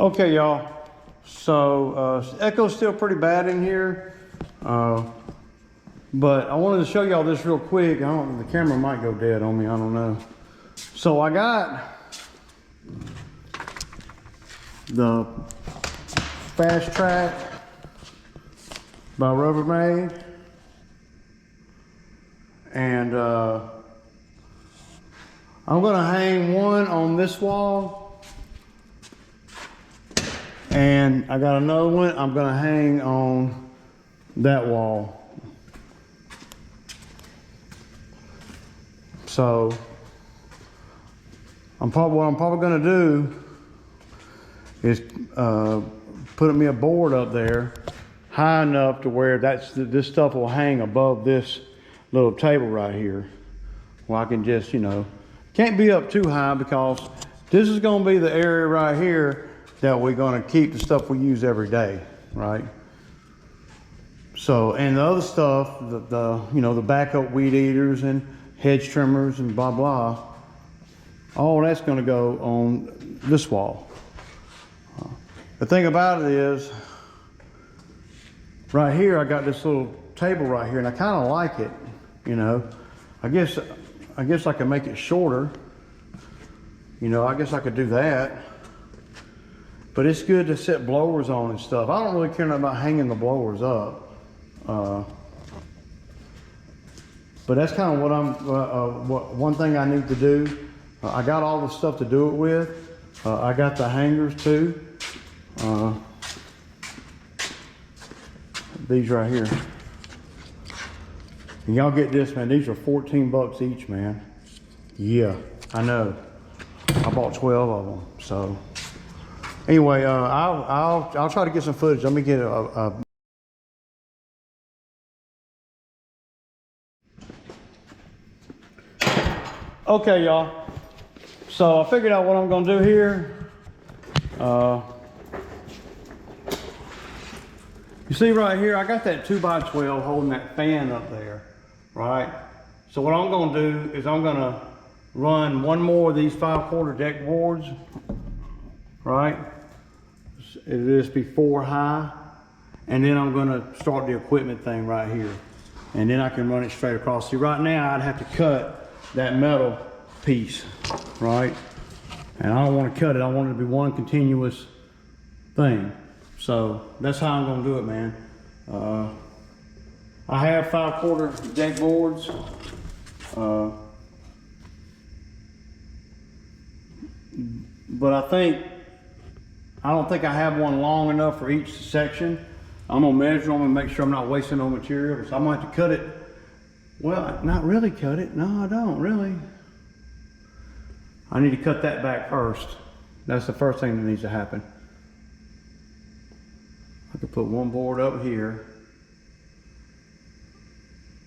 Okay, y'all. So echo's still pretty bad in here, but I wanted to show y'all this real quick. The camera might go dead on me. I don't know. So I got the Fasttrack by Rubbermade, and I'm gonna hang one on this wall. And I got another one I'm gonna hang on that wall. So what I'm probably gonna do is put me a board up there high enough to where this stuff will hang above this little table right here. Well, I can just, can't be up too high because this is gonna be the area right here that we're going to keep the stuff we use every day, right? So, and the other stuff, the backup weed eaters and hedge trimmers and blah blah, all that's going to go on this wall. The thing about it is, right here I got this little table right here, and I kind of like it. I guess I can make it shorter. I guess I could do that. But it's good to set blowers on and stuff. I don't really care about hanging the blowers up. But that's kind of one thing I need to do. I got all the stuff to do it with. I got the hangers too. These right here. And y'all get this, man. These are 14 bucks each, man. Yeah, I know. I bought 12 of them, so. Anyway, I'll try to get some footage. Let me get Okay, y'all. So I figured out what I'm gonna do here. You see right here, I got that 2x12 holding that fan up there, right? So what I'm gonna do is I'm gonna run one more of these 5/4 deck boards, right? It'll just be 4 high, and then I'm gonna start the equipment thing right here, and then I can run it straight across. See, right now I'd have to cut that metal piece, right? And I don't want to cut it. I want it to be one continuous thing. So that's how I'm gonna do it, man. I have 5/4 deck boards. But I don't think I have one long enough for each section. I'm gonna measure them and make sure I'm not wasting no material. So I might have to cut it. Well, not really cut it. No, I don't really. I need to cut that back first. That's the first thing that needs to happen. I could put one board up here.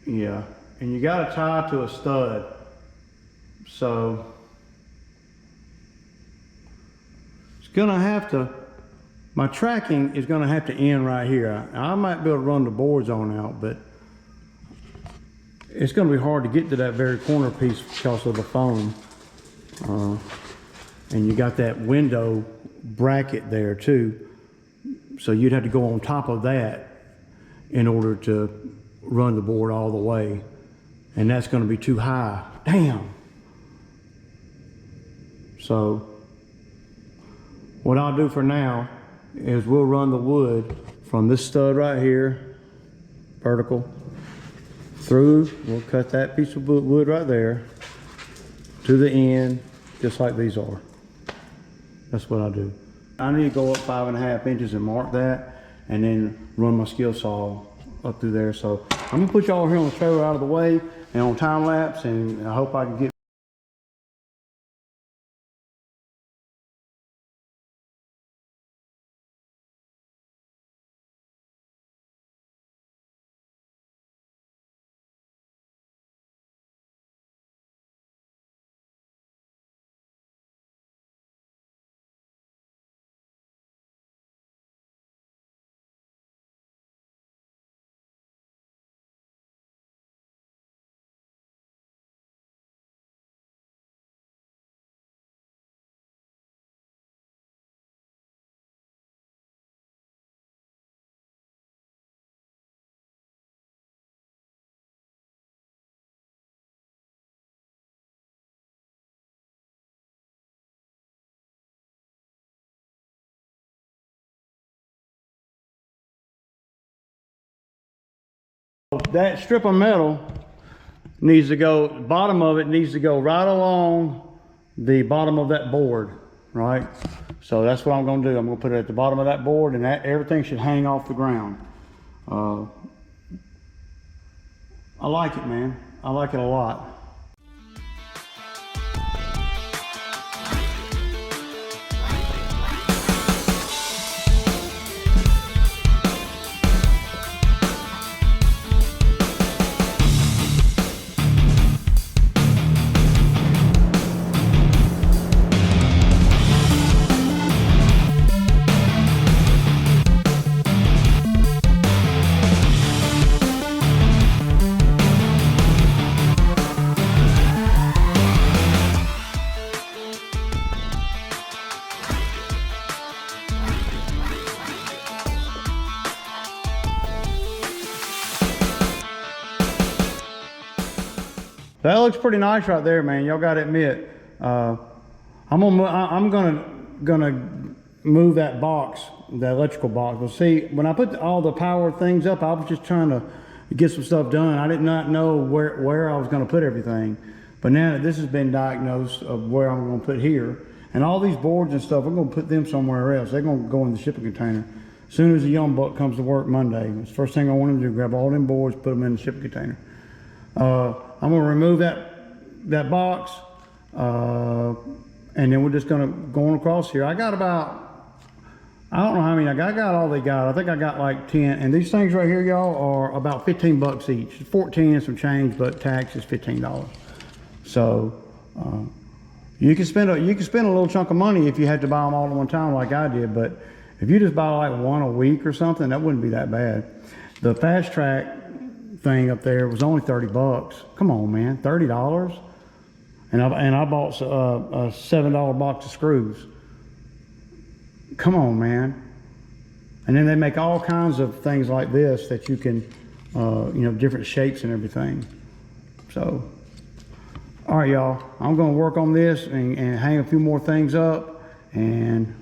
Yeah, and you gotta tie it to a stud. So gonna have to, my tracking is gonna have to end right here. I might be able to run the boards on out, but it's gonna be hard to get to that very corner piece because of the foam. And you got that window bracket there too. So you'd have to go on top of that in order to run the board all the way. And that's gonna be too high. Damn. So what I'll do for now is we'll run the wood from this stud right here, vertical, through. We'll cut that piece of wood right there to the end, just like these are. That's what I do. I need to go up 5.5 inches and mark that, and then run my skill saw up through there. So I'm gonna put y'all here on the trailer out of the way and on time lapse, and I hope I can get That strip of metal needs to go, the bottom of it needs to go right along the bottom of that board, right? So that's what I'm gonna do. I'm gonna put it at the bottom of that board, and that everything should hang off the ground. I like it, man. I like it a lot. That looks pretty nice right there, man. Y'all gotta admit. I'm gonna move that box, the electrical box. Well, see, when I put all the power things up, I was just trying to get some stuff done. I did not know where I was gonna put everything. But now that this has been diagnosed of where I'm gonna put here, and all these boards and stuff, I'm gonna put them somewhere else. They're gonna go in the shipping container. As soon as the young buck comes to work Monday, it's the first thing I want him to do, grab all them boards, put them in the shipping container. I'm gonna remove that box, and then we're just gonna go on across here. I got about, I don't know how many, I got all they got. I think I got like 10, and these things right here, y'all, are about 15 bucks each. 14 and some change, but tax is $15. So, you can spend a little chunk of money if you had to buy them all at one time like I did, but if you just buy like one a week or something, that wouldn't be that bad. The Fasttrack thing up there was only 30 bucks. Come on, man, $30. And I bought a $7 box of screws. Come on, man. And then they make all kinds of things like this that you can, different shapes and everything. So, all right, y'all, I'm gonna work on this and hang a few more things up, and